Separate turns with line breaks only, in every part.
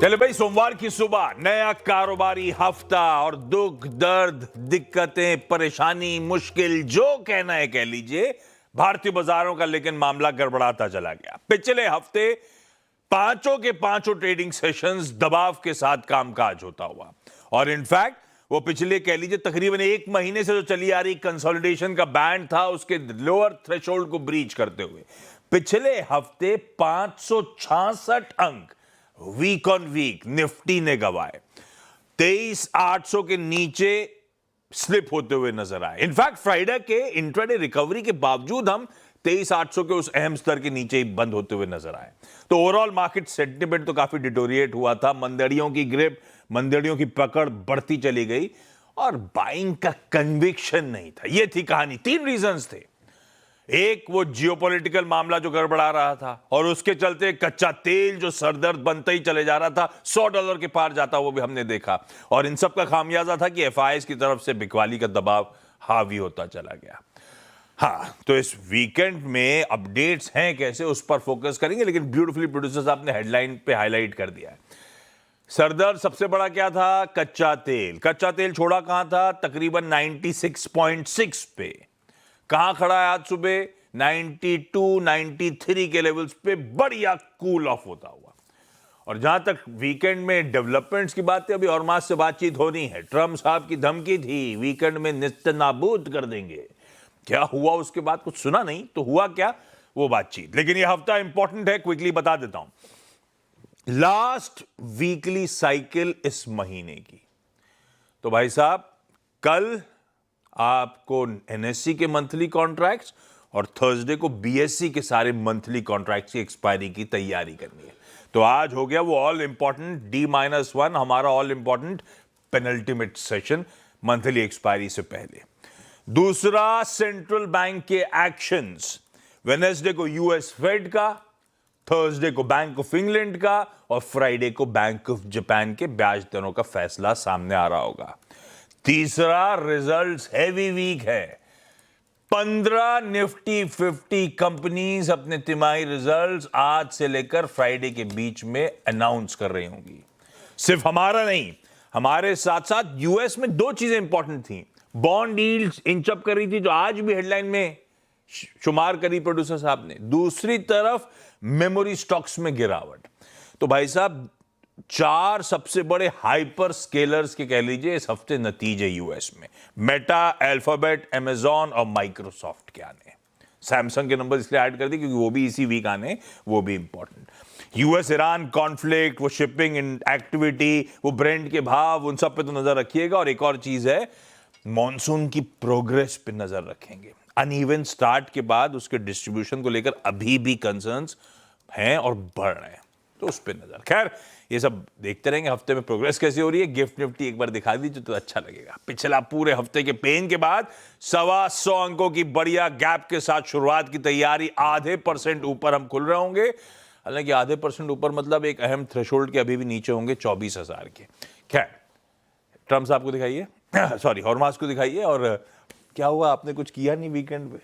चले भाई, सोमवार की सुबह नया कारोबारी हफ्ता और दुख दर्द दिक्कतें परेशानी मुश्किल जो कहना है कह लीजिए भारतीय बाजारों का, लेकिन मामला गड़बड़ाता चला गया। पिछले हफ्ते पांचों के पांचों ट्रेडिंग सेशंस दबाव के साथ कामकाज होता हुआ, और इनफैक्ट वो पिछले कह लीजिए तकरीबन एक महीने से जो चली आ रही कंसोलिडेशन का बैंड था उसके लोअर थ्रेशोल्ड को ब्रीच करते हुए पिछले हफ्ते 566 अंक वीक ऑन वीक निफ्टी ने गवाए, 23,800 के नीचे स्लिप होते हुए नजर आए। इनफैक्ट फ्राइडे के इंट्राडे रिकवरी के बावजूद हम 23,800 के उस अहम स्तर के नीचे ही बंद होते हुए नजर आए। तो ओवरऑल मार्केट सेंटिमेंट तो काफी डिटोरिएट हुआ था, मंदड़ियों की ग्रिप, मंदड़ियों की पकड़ बढ़ती चली गई और बाइंग का कन्विक्शन नहीं था। यह थी कहानी। तीन रीजंस थे। एक, वो जियोपॉलिटिकल मामला जो गड़बड़ा रहा था और उसके चलते कच्चा तेल जो सरदर्द बनता ही चले जा रहा था, $100 के पार जाता, वो भी हमने देखा। और इन सब का खामियाजा था कि एफआईएस की तरफ से बिकवाली का दबाव हावी होता चला गया। हाँ, तो इस वीकेंड में अपडेट्स हैं कैसे, उस पर फोकस करेंगे, लेकिन ब्यूटीफुली प्रोड्यूसर साहब ने हेडलाइन पे हाईलाइट कर दिया है। सरदर्द सबसे बड़ा क्या था? कच्चा तेल। कच्चा तेल छोड़ा कहां था? तकरीबन 96.6 पे। कहां खड़ा है आज सुबह? 92, 93 के लेवल्स पे बढ़िया कूल ऑफ होता हुआ। और जहां तक वीकेंड में डेवलपमेंट्स की बात है, अभी और मास से बातचीत होनी है। ट्रम्प साहब की धमकी थी वीकेंड में निस्तनाबूद कर देंगे। क्या हुआ उसके बाद? कुछ सुना नहीं। तो हुआ क्या? वो बातचीत। लेकिन ये हफ्ता इंपॉर्टेंट है, क्विकली बता देता हूं। लास्ट वीकली साइकिल इस महीने की, तो भाई साहब कल आपको एनएससी के मंथली कॉन्ट्रैक्ट्स और थर्सडे को बीएससी के सारे मंथली कॉन्ट्रैक्ट्स की एक्सपायरी की तैयारी करनी है। तो आज हो गया वो ऑल इंपॉर्टेंट D-1 हमारा all important penultimate session monthly expiry से पहले। दूसरा, सेंट्रल बैंक के एक्शंस। वेडनेसडे को यूएस फेड का, थर्सडे को बैंक ऑफ इंग्लैंड का और फ्राइडे को बैंक ऑफ जापान के ब्याज दरों का फैसला सामने आ रहा होगा। तीसरा, रिजल्ट्स हैवी वीक है। 15 निफ्टी 50 कंपनीज अपने तिमाही रिजल्ट्स आज से लेकर फ्राइडे के बीच में अनाउंस कर रही होंगी। सिर्फ हमारा नहीं, हमारे साथ साथ यूएस में दो चीजें इंपॉर्टेंट थी। बॉन्ड यील्ड्स इंच अप कर रही थी, जो आज भी हेडलाइन में शुमार करी प्रोड्यूसर साहब ने। दूसरी तरफ मेमोरी स्टॉक्स में गिरावट। तो भाई साहब, चार सबसे बड़े हाइपर स्केलर्स के कह लीजिए इस हफ्ते नतीजे यूएस में। मेटा, अल्फाबेट, अमेजॉन और माइक्रोसॉफ्ट के आने। सैमसंग के नंबर इसलिए ऐड कर दिए क्योंकि वो भी इसी वीक आने, वो भी इंपॉर्टेंट। यूएस ईरान कॉन्फ्लिक्ट, वो शिपिंग एक्टिविटी, वो ब्रेंड के भाव, उन सब पे तो नजर रखिएगा। और एक और चीज है, मॉनसून की प्रोग्रेस पे नजर रखेंगे। अनइवन स्टार्ट के बाद उसके डिस्ट्रीब्यूशन को लेकर अभी भी कंसर्न्स हैं और बढ़ रहे हैं, तो उस पर नजर। खैर, ये सब देखते रहेंगे हफ्ते में प्रोग्रेस कैसी हो रही है। गिफ्ट निफ्टी एक बार दिखा दीजिए तो अच्छा लगेगा। पिछला पूरे हफ्ते के पेन के बाद 125 अंकों की बढ़िया गैप के साथ शुरुआत की तैयारी। आधे % ऊपर हम खुल रहे होंगे। हालांकि आधे % ऊपर मतलब एक अहम थ्रेशोल्ड के अभी भी नीचे होंगे 24,000 के। खैर, ट्रम्प साहब को दिखाइए, सॉरी हॉर्मास को दिखाइए। और क्या हुआ? आपने कुछ किया नहीं वीकेंड पे?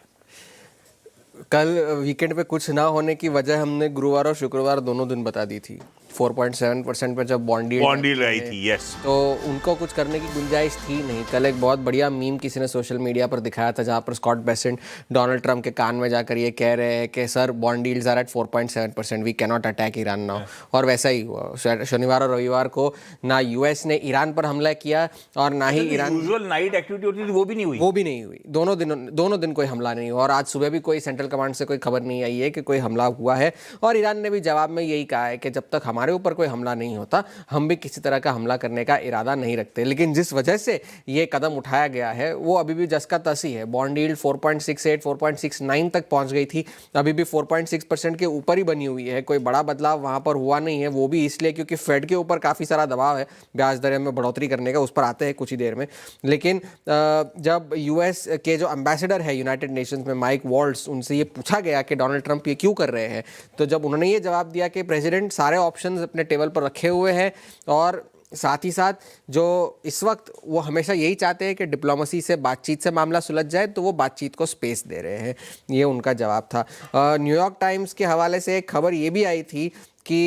कल वीकेंड पे कुछ ना होने की वजह हमने गुरुवार और शुक्रवार दोनों दिन बता दी थी। 4.7% पे जब बॉन्ड
डील रही थी, यस,
तो उनको कुछ करने की गुंजाइश थी नहीं। कल एक बहुत बढ़िया मीम किसी ने सोशल मीडिया पर दिखाया था, जहां पर स्कॉट बेसेंट डोनाल्ड ट्रंप के कान में जाकर ये कह रहे हैं कि sir, bond deals are at 4.7%, we can not attack Iran now. और वैसा ही हुआ। शनिवार और रविवार को ना यूएस ने ईरान पर हमला किया और ना ही ईरान
यूजुअल नाइट एक्टिविटी होती थी वो भी नहीं हुई।
दोनों दिन कोई हमला नहीं हुआ। और आज सुबह भी कोई सेंट्रल कमांड से कोई खबर नहीं आई है कि कोई हमला हुआ है। और ईरान ने भी जवाब में यही कहा है कि जब तक हमारे ऊपर कोई हमला नहीं होता, हम भी किसी तरह का हमला करने का इरादा नहीं रखते। लेकिन जिस वजह से ये कदम उठाया गया है वो अभी भी जस का तस ही है। बॉन्ड यील्ड 4.68, 4.69 तक पहुंच गई थी, अभी भी 4.6% के ऊपर ही बनी हुई है। कोई बड़ा बदलाव वहां पर हुआ नहीं है। वो भी इसलिए क्योंकि फेड के ऊपर काफ़ी सारा दबाव है ब्याज दरें में बढ़ोतरी करने का। उस पर आते हैं कुछ ही देर में। लेकिन जब यूएस के जो एम्बेसडर है यूनाइटेड नेशंस में, माइक वॉल्ट्स, उनसे ये पूछा गया कि डोनाल्ड ट्रंप ये क्यों कर रहे हैं, तो जब उन्होंने ये जवाब दिया कि प्रेसिडेंट सारे ऑप्शंस अपने टेबल पर रखे हुए हैं और साथ ही साथ जो इस वक्त वो हमेशा यही चाहते हैं कि डिप्लोमेसी से, बातचीत से मामला सुलझ जाए, तो वो बातचीत को स्पेस दे रहे हैं। ये उनका जवाब था। न्यूयॉर्क टाइम्स के हवाले से एक खबर ये भी आई थी कि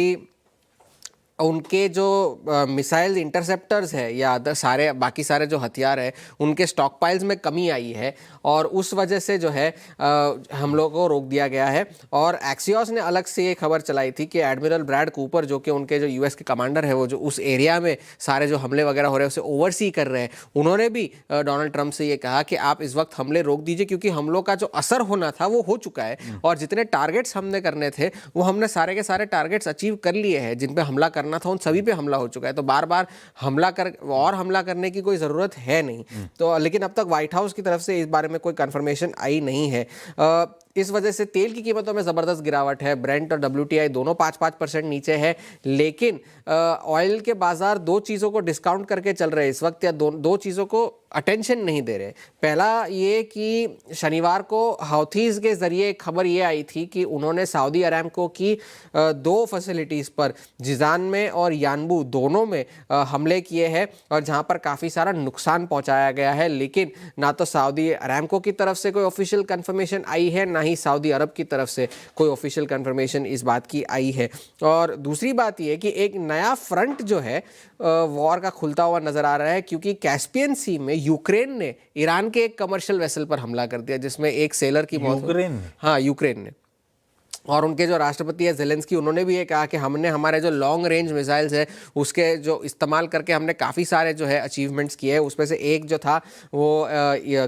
उनके जो मिसाइल इंटरसेप्टर्स है या अदर सारे बाकी सारे जो हथियार है उनके स्टॉक पाइल्स में कमी आई है और उस वजह से जो है हमलों को रोक दिया गया है। और एक्सियोस ने अलग से ये खबर चलाई थी कि एडमिरल ब्रैड कूपर जो कि उनके जो यूएस के कमांडर है, वो जो उस एरिया में सारे जो हमले वगैरह हो रहे हैं उसे ओवरसी कर रहे हैं, उन्होंने भी डोनाल्ड ट्रंप से ये कहा कि आप इस वक्त हमले रोक दीजिए क्योंकि हमलों का जो असर होना था वो हो चुका है और जितने टारगेट्स हमने करने थे वो हमने सारे के सारे टारगेट्स अचीव कर लिए हैं, जिन पे हमला करना था उन सभी पे हमला हो चुका है। तो बार बार हमला करने की कोई ज़रूरत है नहीं। तो लेकिन अब तक व्हाइट हाउस की तरफ से इस बारे में कोई कंफर्मेशन आई नहीं है। इस वजह से तेल की कीमतों में ज़बरदस्त गिरावट है। ब्रेंट और WTI दोनों 5% नीचे है, लेकिन ऑयल के बाजार दो चीज़ों को डिस्काउंट करके चल रहे हैं इस वक्त, या दो चीज़ों को अटेंशन नहीं दे रहे। पहला ये कि शनिवार को हाउथीज़ के ज़रिए खबर ये आई थी कि उन्होंने सऊदी अरामको की 2 फैसिलिटीज़ पर जिजान में और यानबू दोनों में हमले किए हैं और जहां पर काफ़ी सारा नुकसान पहुंचाया गया है। लेकिन ना तो सऊदी अरामको की तरफ से कोई ऑफिशियल कंफर्मेशन आई है, ना ही सऊदी अरब की तरफ से कोई ऑफिशियल कंफर्मेशन इस बात की आई है। और दूसरी बात यह कि एक नया फ्रंट जो है वॉर का खुलता हुआ नजर आ रहा है, क्योंकि कैस्पियन सी में यूक्रेन ने ईरान के एक कमर्शियल वेसल पर हमला कर दिया जिसमें एक सेलर की मौत हुई। यूक्रेन ने। और उनके जो राष्ट्रपति है ज़ेलेंस्की, उन्होंने भी ये कहा कि हमने हमारे जो लॉन्ग रेंज मिसाइल्स है उसके जो इस्तेमाल करके हमने काफ़ी सारे जो है अचीवमेंट्स किए हैं। उसमें से एक जो था वो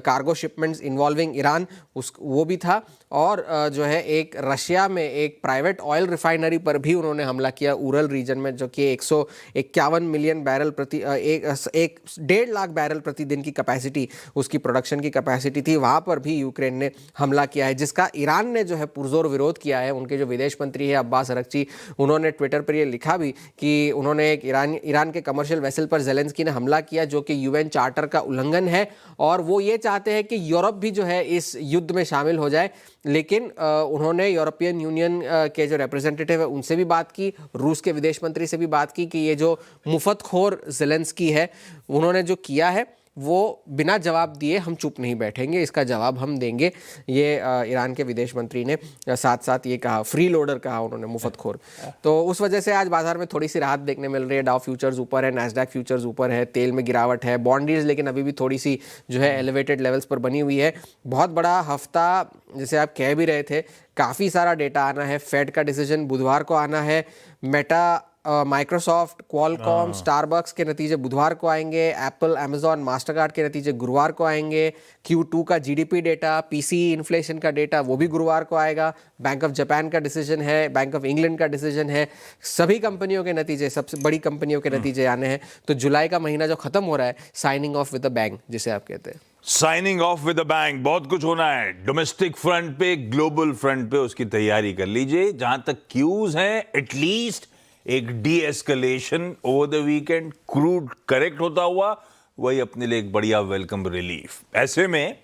कार्गो शिपमेंट्स इन्वॉल्विंग ईरान वो भी था, और जो है एक रशिया में एक प्राइवेट ऑयल रिफाइनरी पर भी उन्होंने हमला किया उरल रीजन में, जो कि 151 मिलियन बैरल प्रति 1.5 लाख बैरल प्रतिदिन की कैपेसिटी, उसकी प्रोडक्शन की कैपेसिटी थी। वहाँ पर भी यूक्रेन ने हमला किया है, जिसका ईरान ने जो है पुरजोर विरोध किया है। उनके जो विदेश मंत्री है अब्बास अरगची, उन्होंने ट्विटर पर ये लिखा भी कि उन्होंने एक ईरान के कमर्शियल वेसल पर ज़ेलेंस्की ने हमला किया जो कि यूएन चार्टर का उल्लंघन है, और वो ये चाहते हैं कि यूरोप भी जो है इस युद्ध में शामिल हो जाए। लेकिन उन्होंने यूरोपियन यूनियन के जो रिप्रेजेंटेटिव है उनसे भी बात की, रूस के विदेश मंत्री से भी बात की कि ये जो मुफतखोर ज़ेलेंस्की है उन्होंने जो किया है वो बिना जवाब दिए हम चुप नहीं बैठेंगे, इसका जवाब हम देंगे। ये ईरान के विदेश मंत्री ने साथ साथ ये कहा, फ्री लोडर कहा उन्होंने, मुफतखोर। तो उस वजह से आज बाजार में थोड़ी सी राहत देखने मिल रही है। डाउ फ्यूचर्स ऊपर है, नैस्डैक फ्यूचर्स ऊपर है, तेल में गिरावट है, बॉन्ड यील्ड्स लेकिन अभी भी थोड़ी सी जो है एलिवेटेड लेवल्स पर बनी हुई है। बहुत बड़ा हफ्ता जैसे आप कह भी रहे थे, काफ़ी सारा डेटा आना है। फेड का डिसीजन बुधवार को आना है, मेटा, माइक्रोसॉफ्ट, क्वालकॉम, स्टारबक्स के नतीजे बुधवार को आएंगे, एप्पल, अमेजॉन, मास्टरकार्ड के नतीजे गुरुवार को आएंगे, Q2 का GDP डेटा, PCE इन्फ्लेशन का डेटा वो भी गुरुवार को आएगा, बैंक ऑफ जापान का डिसीजन है, बैंक ऑफ इंग्लैंड का डिसीजन है, सभी कंपनियों के नतीजे, सबसे बड़ी कंपनियों के नतीजे आने हैं। तो जुलाई का महीना जो खत्म हो रहा है, signing off with the bang जिसे आप कहते हैं,
signing off with the bank. बहुत कुछ होना है डोमेस्टिक फ्रंट पे, ग्लोबल फ्रंट पे, उसकी तैयारी कर लीजिए। जहां तक क्यूज हैं, एटलीस्ट एक D escalation over the weekend, crude correct होता हुआ, वही अपने लिए एक बढ़िया वेलकम रिलीफ। ऐसे में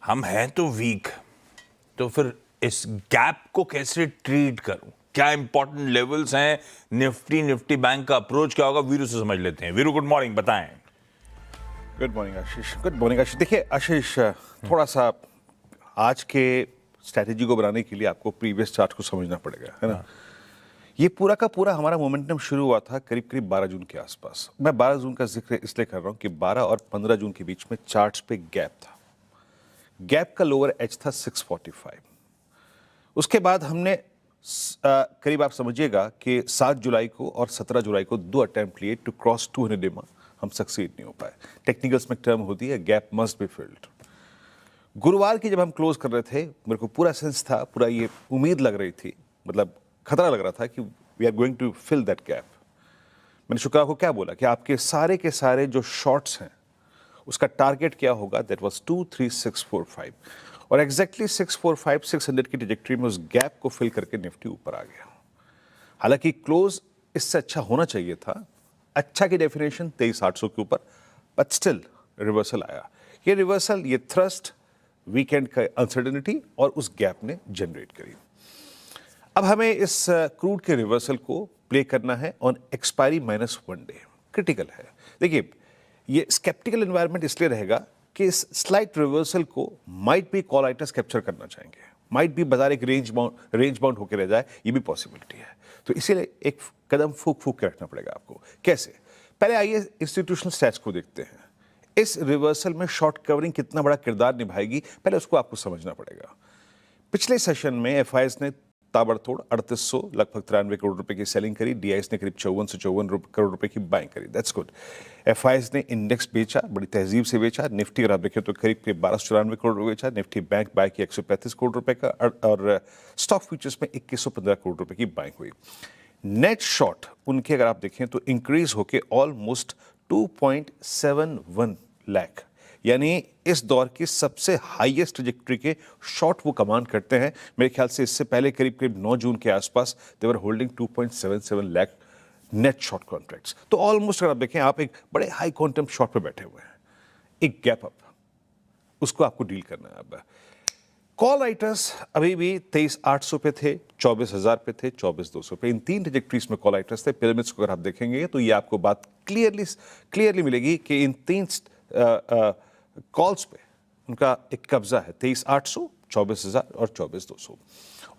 हम हैं तो वीक, तो फिर इस गैप को कैसे ट्रीट करूं, क्या इंपॉर्टेंट लेवल्स हैं, निफ्टी बैंक का अप्रोच क्या होगा, वीरू से समझ लेते हैं। वीरू, गुड मॉर्निंग, बताएं।
गुड मॉर्निंग आशीष। गुड मॉर्निंग आशीष। देखिए आशीष, थोड़ा सा आज के स्ट्रैटेजी को बनाने के लिए आपको प्रीवियस चार्ट को समझना पड़ेगा, है ना। ये पूरा का पूरा हमारा मोमेंटम शुरू हुआ था करीब करीब 12 जून के आसपास। मैं 12 जून का जिक्र इसलिए कर रहा हूँ कि 12 और 15 जून के बीच में चार्ट्स पे गैप था। गैप का लोअर एज था 645। उसके बाद हमने करीब आप समझिएगा कि 7 जुलाई को और 17 जुलाई को 2 अटेम्प्ट लिए टू क्रॉस 200 EMA। हम सक्सीड नहीं हो पाए। टेक्निकल्स में टर्म होती है, गैप मस्ट बी फिल्ड। गुरुवार की जब हम क्लोज कर रहे थे, मेरे को पूरा सेंस था, पूरा ये उम्मीद लग रही थी, मतलब खतरा लग रहा था कि we are going to fill that gap. मैंने शुक्र को क्या बोला कि आपके सारे के सारे जो शॉर्ट्स हैं उसका टारगेट क्या होगा, दैट वाज 23645, और एग्जैक्टली 645 600 की ट्रैजेक्टरी में उस गैप को फिल करके निफ्टी ऊपर आ गया। हालांकि क्लोज इससे अच्छा होना चाहिए था। अच्छा की डेफिनेशन 23,800 के ऊपर, बट स्टिल रिवर्सल आया। ये रिवर्सल, ये थ्रस्ट वीकेंड का अनसर्टेनिटी और उस गैप ने जनरेट करी। अब हमें इस क्रूड के रिवर्सल को प्ले करना है ऑन एक्सपायरी -1 डे। क्रिटिकल है। देखिए, ये स्केप्टिकल एनवायरनमेंट इसलिए रहेगा कि इस स्लाइट रिवर्सल को might be call writers capture करना चाहेंगे। माइट भी बाजार एक रेंज बाउंड होकर रह जाए, ये भी पॉसिबिलिटी है। तो इसीलिए एक कदम फूक फूक के रखना पड़ेगा आपको। कैसे? पहले आइए इंस्टीट्यूशनल स्टैट्स को देखते हैं। इस रिवर्सल में शॉर्ट कवरिंग कितना बड़ा किरदार निभाएगी, पहले उसको आपको समझना पड़ेगा। पिछले सेशन में एफआईएस ने ताबड़तोड़ 3800 लगभग 93 करोड़ रुपए की सेलिंग करी, डीआईएस ने करीब 54 से 54 करोड़ रुपए की बाइंग करी। That's good. एफआईएस ने इंडेक्स बेचा, बड़ी तहजीब से बेचा। निफ्टी अगर आप देखें तो करीब 1294 करोड़ रुपए बेचा। निफ्टी बैंक बाय की 135 करोड़ रुपए का, और स्टॉक फ्यूचर्स में 2115 करोड़ रुपए की बाइंग हुई। नेट शॉर्ट उनके अगर आप देखें तो इंक्रीज होके ऑलमोस्ट 2.71 लाख, यानी इस दौर की सबसे हाईएस्ट ट्रैजेक्टरी के शॉर्ट वो कमांड करते हैं। मेरे ख्याल से इससे पहले करीब करीब 9 जून के आसपास they were holding 2.77 lakh net short contracts. तो ऑलमोस्ट अगर आप देखें, आप एक बड़े हाई क्वांटम शॉर्ट पे बैठे हुए हैं। एक गैप अप, उसको आपको डील करना है। अब कॉल राइटर्स अभी भी 23,800 पे थे, 24,000 पे थे, 24,200 पे। इन तीन ट्रैजेक्टरीज में कॉल राइटर्स थे। पिरामिड्स को अगर आप देखेंगे तो ये आपको बात क्लियरली मिलेगी कि इन तीन कॉल्स पे उनका एक कब्जा है। 23,800, 24,000 और 24,200।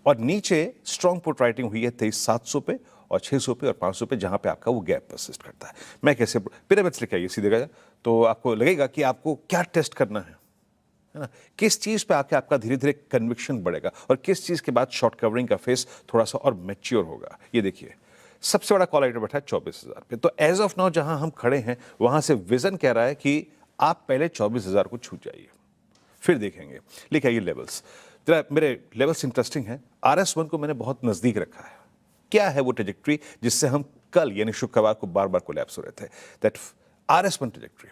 और नीचे स्ट्रॉन्ग पुट राइटिंग हुई है 23,700 पे और 600 पे और 500 पे, जहां पे आपका वो गैप परसिस्ट करता है। मैं कैसे पिरामिड्स लेके आइए सीधे गया तो आपको लगेगा कि आपको क्या टेस्ट करना है ना, किस चीज पे आके आपका धीरे धीरे कन्विक्शन बढ़ेगा और किस चीज के बाद शॉर्ट कवरिंग का फेस थोड़ा सा और मैच्योर होगा। ये देखिए, सबसे बड़ा कॉल राइटर बैठा है 24,000 पे। तो एज ऑफ नाउ जहां हम खड़े हैं वहां से विजन कह रहा है कि आप पहले 24,000 को छू जाइए, फिर देखेंगे। लेके आइए लेवल्स। जरा मेरे लेवल्स इंटरेस्टिंग हैं। RS1 को मैंने बहुत नजदीक रखा है। क्या है वो ट्रैजेक्टरी जिससे हम कल यानी शुक्रवार को बार बार कोलैप्स हो रहे थे? That RS1 trajectory.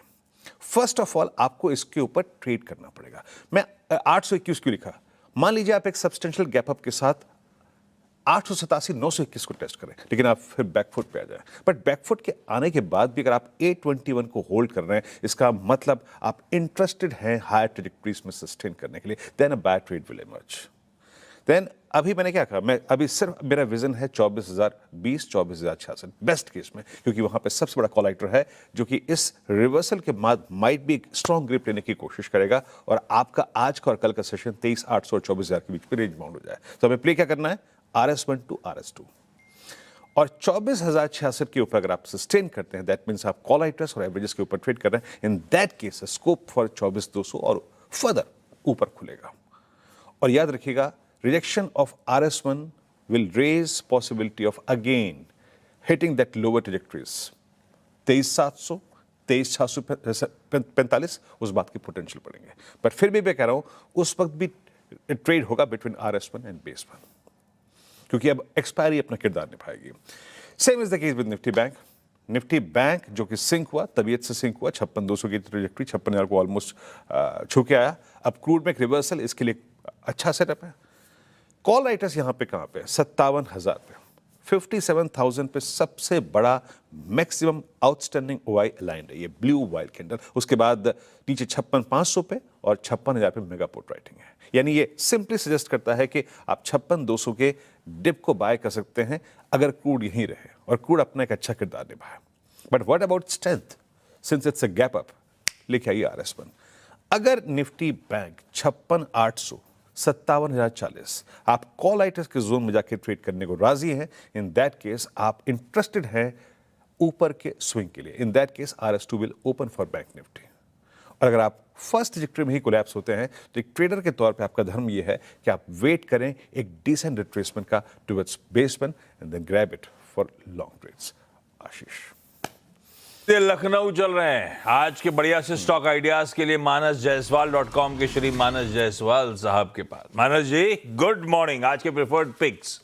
First of all आपको इसके ऊपर ट्रेड करना पड़ेगा। मैं 821 क्यों लिखा? मान लीजिए आप एक सब्सटेंशियल गैप अप के साथ 887, 921 को टेस्ट करें, लेकिन आप फिर बैकफुट पे आ जाए। बट बैकफुट के आने के बाद भी अगर आप 821 को होल्ड कर रहे हैं, इसका मतलब आप इंटरेस्टेड हैं हायर ट्रैजेक्टरीज में सस्टेन करने के लिए, then a bad trade will emerge. Then अभी मैंने क्या कहा, मैं अभी सिर्फ मेरा विजन है 24,020, 24,066 बेस्ट केस में, क्योंकि वहां पे सबसे बड़ा कॉल राइटर है जो कि इस रिवर्सल के बाद माइट भी स्ट्रॉन्ग ग्रिप लेने की कोशिश करेगा और आपका आज का और कल का सेशन 23,800 और 24,000 के बीच में रेंज बाउंड हो जाए। तो हमें प्ले क्या करना है? RS1 to RS2 और 24,066 के ऊपर अगर आप सस्टेन करते हैं, दैट मींस आप कॉल राइटर्स और एवरेजेस के ऊपर ट्रेड कर रहे हैं। In that case scope for 24,200 और फर्दर ऊपर खुलेगा। और याद रखिएगा, rejection of RS1 will raise possibility of again hitting that lower trajectories 23,700, 23,645, उस बात की पोटेंशियल पड़ेंगे। पर फिर भी मैं कह रहा हूं उस वक्त भी ट्रेड होगा बिटवीन RS1 एंड बेस 1, क्योंकि अब एक्सपायरी अपना किरदार निभाएगी। Same is the case with Nifty bank. Nifty bank जो कि सिंक हुआ, तबीयत से सिंक हुआ, 56,200 की ट्रैजेक्टरी 56,000 को ऑलमोस्ट छू के आया। अब क्रूड में एक रिवर्सल, इसके लिए अच्छा सेटअप है। कॉल राइटर्स यहां पे कहां पे? 57,000 पे, 57,000 पे सबसे बड़ा मैक्सिमम आउटस्टैंडिंग OI अलाइंड है, ये ब्लू वाइल्ड कैंडल। उसके बाद नीचे 56,500 पे और 56,000 पे मेगा पुट राइटिंग है। यानी ये सिंपली सजेस्ट करता है कि आप 56,200 के डिप को बाय कर सकते हैं अगर क्रूड यहीं रहे और क्रूड अपना एक अच्छा किरदार निभाए। But what about strength? Since it's a gap up, लिखे आइए RS1। अगर निफ्टी बैंक 56,800, 57,040 आप कॉल राइटर्स के जोन में जाके ट्रेड करने को राजी हैं, इन दैट केस आप इंटरेस्टेड हैं ऊपर के स्विंग के लिए। इन that case RS2 will open for bank Nifty. और अगर आप फर्स्ट ट्रैजेक्टरी में ही कोलैप्स होते हैं तो एक ट्रेडर के तौर पे आपका धर्म यह है कि आप वेट करें एक डिसेंट रिट्रेसमेंट का towards base 1 and then grab it for long trades. Ashish,
ये लखनऊ चल रहे हैं। आज के बढ़िया से स्टॉक आइडियाज के लिए manasjaiswal.com के श्री मानस जायसवाल साहब के पास। मानस जी, गुड मॉर्निंग। आज के preferred pics.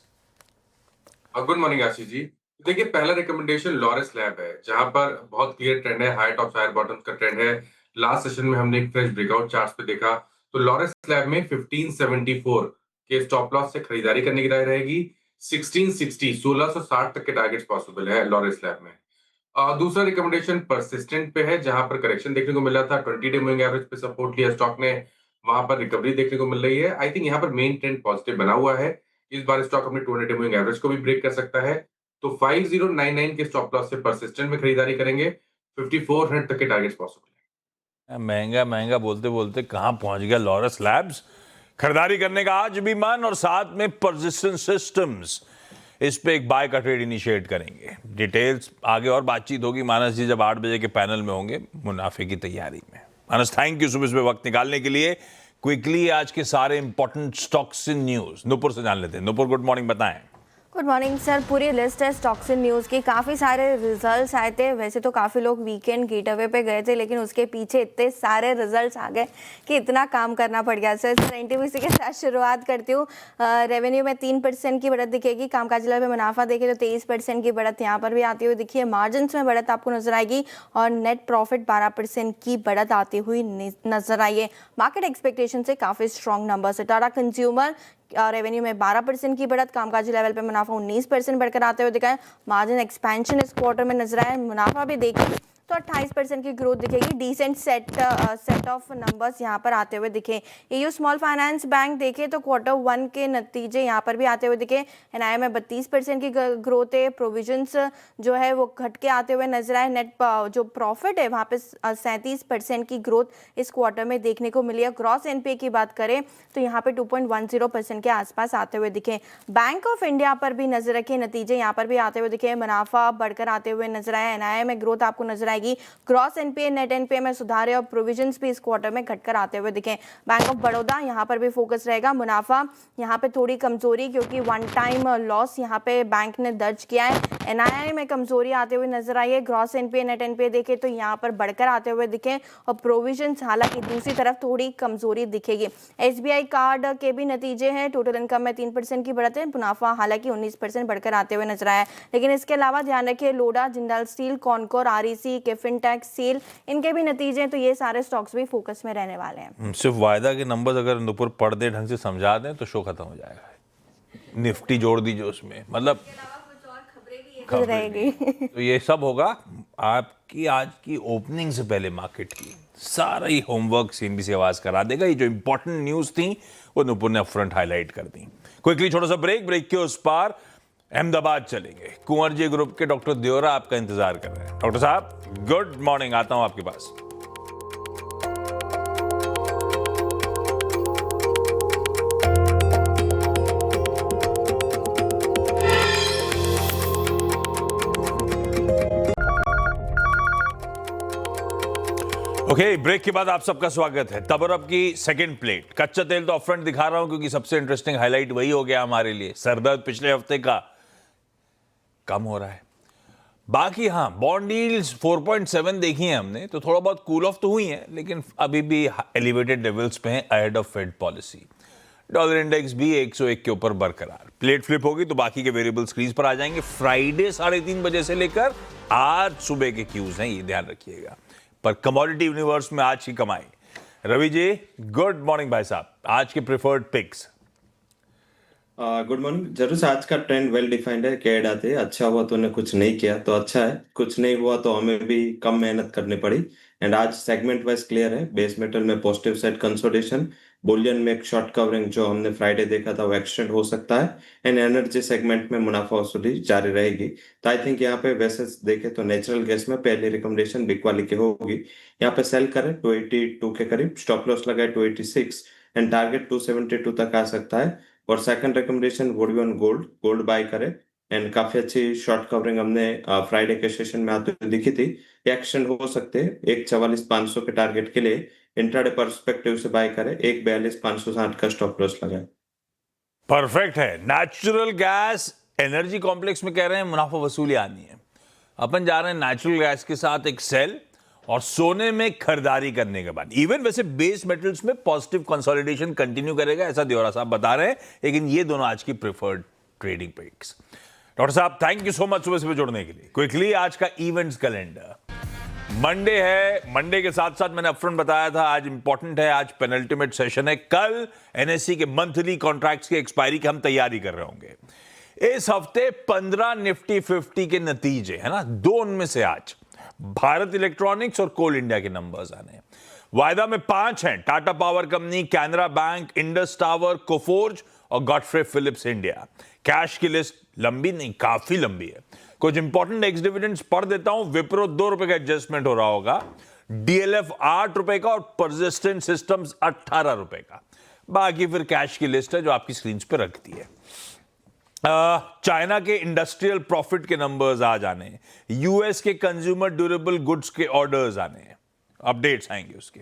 Good morning Ashish ji. देखिए, पहला रिकमेंडेशन लॉरेस लैब है, जहां पर बहुत क्लियर ट्रेंड है, हाई टॉप हायर बॉटम का ट्रेंड है। लास्ट सेशन में हमने एक फ्रेश ब्रेकआउट चार्ट्स पे देखा, तो लॉरेस लैब में 1574 के स्टॉप लॉस से खरीदारी करने की राय रहेगी। 1660 1660 तक के टारगेट्स पॉसिबल है लॉरेस लैब में। दूसरा रिकमेंडेशन परसिस्टेंट पे है, जहां पर करेक्शन देखने को मिल रहा था, 20 डे मूविंग एवरेज पे सपोर्ट लिया स्टॉक ने, वहां पर रिकवरी देखने को मिल रही है। आई थिंक यहाँ पर मेन ट्रेंड पॉजिटिव बना हुआ है। इस बार स्टॉक अपने 200 डे मूविंग एवरेज को भी ब्रेक कर सकता है। तो 5099 के स्टॉप लॉस से परसिस्टेंट में खरीदारी करेंगे। 5400 तक के टारगेट्स पॉसिबल है।
महंगा महंगा बोलते बोलते कहां पहुंच गया लॉरेस लैब्स। खरीदारी करने का आज भी मन और साथ में परसिस्टेंट सिस्टम्स, इस पे एक बाय का ट्रेड इनिशिएट करेंगे। डिटेल्स आगे और बातचीत होगी। मानस जी जब 8 बजे के पैनल में होंगे मुनाफे की तैयारी में। मानस, थैंक यू सुबह सुबह वक्त निकालने के लिए। क्विकली आज के सारे important stocks in news Nupur से जान लेते हैं। नुपुर, गुड मॉर्निंग, बताएं।
Good morning sir. पूरी लिस्ट है स्टॉक्स इन न्यूज़ की। काफ़ी सारे रिजल्ट्स आए थे। वैसे तो काफ़ी लोग वीकेंड गेटअवे पे गए थे, लेकिन उसके पीछे इतने सारे रिजल्ट्स आ गए कि इतना काम करना पड़ गया। सर एनटीपीसी के साथ शुरुआत करती हूँ। रेवेन्यू में 3% की बढ़त दिखेगी। कामकाजी लेवल पे मुनाफा देखें तो 23% की बढ़त यहाँ पर भी आती हुई दिखी है। मार्जिन्स में बढ़त आपको नजर आएगी और नेट प्रॉफिट 12% की बढ़त आती हुई नजर आई है। मार्केट एक्सपेक्टेशन से काफ़ी स्ट्रॉन्ग नंबर्स है। टाटा कंज्यूमर रेवेन्यू में 12% की बढ़त, कामकाजी लेवल पे मुनाफा 19% बढ़कर आते हुए दिखा है। मार्जिन एक्सपेंशन इस क्वार्टर में नजर आया। मुनाफा भी देखिए तो 28% की ग्रोथ दिखेगी। डिसेंट सेट ऑफ नंबर्स यहाँ पर आते हुए दिखे। EU स्मॉल फाइनेंस बैंक देखे तो Q1 के नतीजे यहाँ पर भी आते हुए दिखे। NII में 32% की ग्रोथ है। प्रोविजंस जो है वो घट के आते हुए नजर आए। नेट जो प्रॉफिट है वहाँ पे 37% की ग्रोथ इस क्वार्टर में देखने को मिली है। ग्रॉस NPA की बात करें तो यहाँ पे 2.10% के आसपास आते हुए दिखे। बैंक ऑफ इंडिया पर भी नजर रखें, नतीजे यहाँ पर भी आते हुए दिखे। मुनाफा बढ़कर आते हुए नजर आया। NII में ग्रोथ आपको नजर आएगी। ग्रॉस NPA नेट NPA में सुधार है और प्रोविजंस भी इस क्वार्टर में घटकर आते हुए दिखे। बैंक ऑफ बड़ौदा यहाँ पर भी फोकस रहेगा। मुनाफा यहाँ पे थोड़ी कमजोरी, क्योंकि वन टाइम लॉस यहाँ पे बैंक ने दर्ज किया है। NII में कमजोरी आते हुए नजर आई है। ग्रॉस NPA नेट NPA देखे तो यहाँ पर बढ़कर आते हुए दिखे और प्रोविजंस हालांकि दूसरी तरफ थोड़ी कमजोरी दिखेगी। SBI कार्ड के भी नतीजे हैं। टोटल इनकम में 3% की बढ़त है। मुनाफा हालांकि 19% बढ़कर आते हुए नजर आया है। लेकिन इसके अलावा ध्यान रखिए लोडा, Jindal steel, Concor, REC K fintech, cell, इनके भी नतीजे हैं। तो ये सारे स्टॉक्स भी फोकस में रहने वाले हैं।
सिर्फ वायदा के नंबर्स अगर नुपुर पढ़ दे, ढंग से समझा दें तो शो खत्म हो जाएगा। निफ्टी जोड़ दीजिए उसमें, मतलब
रहेगी।
तो ये सब होगा आपकी आज की ओपनिंग से पहले। मार्केट की सारा ही होमवर्क CNBC आवाज करा देगा। ये जो इंपॉर्टेंट न्यूज थी वो नुपुर ने अपफ्रंट हाईलाइट कर दी। क्विकली छोटा सा ब्रेक के उस पार अहमदाबाद चलेंगे। कुंवर जी ग्रुप के डॉक्टर देवरा आपका इंतजार कर रहे हैं। डॉक्टर साहब, गुड मॉर्निंग, आता हूं आपके पास। ओके, ब्रेक के बाद आप सबका स्वागत है। तब और अब की सेकंड प्लेट। कच्चा तेल तो अपफ्रंट दिखा रहा हूं क्योंकि सबसे इंटरेस्टिंग हाईलाइट वही हो गया हमारे लिए। सरदर्द पिछले हफ्ते का कम हो रहा है। बाकी हाँ, बॉन्ड यील्ड्स 4.7 देखी है हमने, तो थोड़ा बहुत कूल ऑफ तो हुई है, लेकिन अभी भी एलिवेटेड लेवल्स पे हैं ahead of Fed policy. Dollar index भी 101 के ऊपर बरकरार। प्लेट फ्लिप होगी तो बाकी के वेरिएबल स्क्रीन पर आ जाएंगे। फ्राइडे 3:30 बजे से लेकर आज सुबह के क्यूज हैं, ये ध्यान रखिएगा। पर कमोडिटी यूनिवर्स में आज की कमाई। रवि जी, गुड मॉर्निंग भाई साहब। आज के प्रेफर्ड पिक्स।
Good morning. जरूर से आज का ट्रेंड वेल डिफाइंड है। कैड आते हैं, अच्छा हुआ तूने कुछ नहीं किया तो अच्छा है, कुछ नहीं हुआ तो हमें भी कम मेहनत करनी पड़ी। एंड आज सेगमेंट वाइज क्लियर है। बेस मेटल में पॉजिटिव साइड कंसोलिडेशन, बुलियन में एक शॉर्ट कवरिंग जो हमने फ्राइडे देखा था वो एक्सटेंड हो सकता है। एंड एनर्जी सेगमेंट में मुनाफा वसूली जारी रहेगी। तो आई थिंक यहाँ पे वैसे देखे तो नेचुरल गैस में पहली रिकमेंडेशन बिग वाली की होगी। यहाँ पे सेल करें 282 के करीब, स्टॉप लॉस लगाए 286 एंड टारगेट 272 तक आ सकता है। और second recommendation would be on gold buy करें। एंड काफी अच्छी शॉर्ट कवरिंग हमने फ्राइडे के सेशन में आते हुए दिखी थी। एक्शन हो सकते हैं 144,500 के टारगेट के लिए। इंट्राडे पर्सपेक्टिव से बाय करें, 142,560 का स्टॉप लॉस लगाए।
परफेक्ट है। नेचुरल गैस एनर्जी कॉम्प्लेक्स में कह रहे हैं मुनाफा वसूली आनी है। अपन जा रहे हैं नेचुरल गैस के साथ एक सेल और सोने में खरीदारी करने के बाद। इवन वैसे बेस मेटल्स में पॉजिटिव कंसोलिडेशन कंटिन्यू करेगा, ऐसा देवरा साहब बता रहे हैं। लेकिन ये दोनों आज की प्रेफर्ड ट्रेडिंग पिक्स। डॉक्टर साहब, थैंक यू सो मच सुबह सुबह जुड़ने के लिए। क्विकली आज का इवेंट्स कैलेंडर। मंडे है, मंडे के साथ साथ मैंने अपफ्रंट बताया था आज इंपॉर्टेंट है। आज पेनल्टीमेट सेशन है। कल NSE के मंथली कॉन्ट्रैक्ट्स की एक्सपायरी की हम तैयारी कर रहे होंगे। इस हफ्ते 15 निफ्टी 50 के नतीजे है ना, दो उनमें से आज भारत इलेक्ट्रॉनिक्स और कोल इंडिया के नंबर्स आने हैं। वायदा में 5 हैं, Tata power company, Canara bank, Indus tower, Coforge और गॉडफ्रे फिलिप्स इंडिया। कैश की लिस्ट लंबी नहीं, काफी लंबी है। कुछ इंपॉर्टेंट एक्स डिविडेंड्स पढ़ देता हूं। विप्रो 2 रुपए का एडजस्टमेंट हो रहा होगा, DLF 8 रुपए का और परसिस्टेंट सिस्टम्स 18 रुपए का। बाकी फिर कैश की लिस्ट है जो आपकी स्क्रीन पे रख दी है। चाइना के इंडस्ट्रियल प्रॉफिट के नंबर्स आ जाने हैं, यूएस के कंज्यूमर ड्यूरेबल गुड्स के ऑर्डर्स आने हैं, अपडेट्स आएंगे उसके।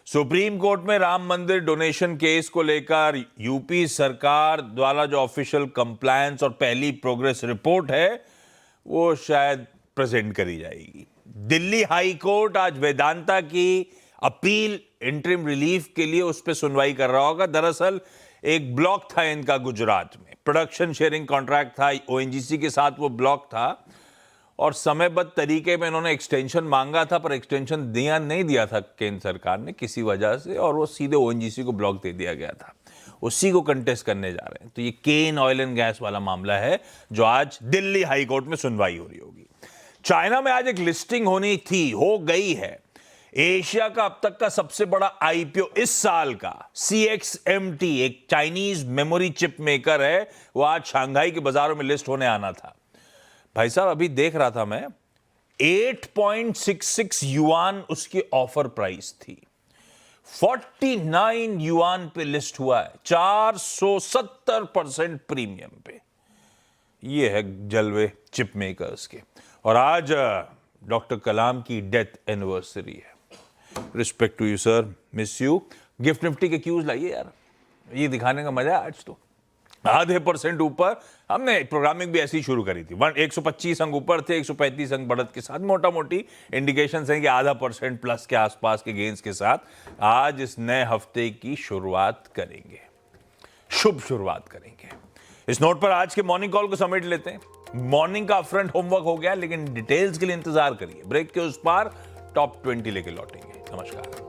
सुप्रीम कोर्ट में राम मंदिर डोनेशन केस को लेकर यूपी सरकार द्वारा जो ऑफिशियल कंप्लायंस और पहली प्रोग्रेस रिपोर्ट है वो शायद प्रेजेंट करी जाएगी। दिल्ली हाई कोर्ट आज वेदांता की अपील इंटरिम रिलीफ के लिए उस पर सुनवाई कर रहा होगा। दरअसल एक ब्लॉक था इनका गुजरात में, प्रोडक्शन शेयरिंग कॉन्ट्रैक्ट था, ओएनजीसी के साथ वो ब्लॉक था और समयबद्ध तरीके में इन्होंने एक्सटेंशन मांगा था, पर एक्सटेंशन नहीं दिया था केंद्र सरकार ने किसी वजह से, और वो सीधे ओएनजीसी को ब्लॉक दे दिया गया था। उसी को कंटेस्ट करने जा रहे हैं। तो ये केन ऑयल एंड गैस वाला मामला है जो आज दिल्ली हाई कोर्ट में सुनवाई हो रही होगी। चाइना में आज एक लिस्टिंग होनी थी, हो गई है। एशिया का अब तक का सबसे बड़ा आईपीओ इस साल का CXMT, एक चाइनीज मेमोरी चिप मेकर है, वो आज शंघाई के बाजारों में लिस्ट होने आना था। भाई साहब अभी देख रहा था मैं, 8.66 युआन उसकी ऑफर प्राइस थी, 49 युआन पे लिस्ट हुआ है, 470% प्रीमियम पे। ये है जलवे चिप मेकर्स के। और आज डॉक्टर कलाम की डेथ एनिवर्सरी है। Respect to you sir, miss you. Gift Nifty के क्यूज लाइए यार, ये दिखाने का मजा है आज तो। आधे % ऊपर, हमने प्रोग्रामिंग भी ऐसी शुरू करी थी। 125 अंक ऊपर थे, 135 अंक बढ़त के साथ, मोटा मोटी इंडिकेशन है कि आधा % प्लस के आसपास के गेंस के साथ आज इस नए हफ्ते की शुरुआत करेंगे, शुभ शुरुआत करेंगे। इस नोट पर आज के मॉर्निंग कॉल को समेट लेते हैं। मॉर्निंग का अपफ्रंट होमवर्क हो गया, लेकिन डिटेल्स के लिए इंतजार करिए। ब्रेक के उस पार टॉप 20 लेके लौटेंगे। नमस्कार।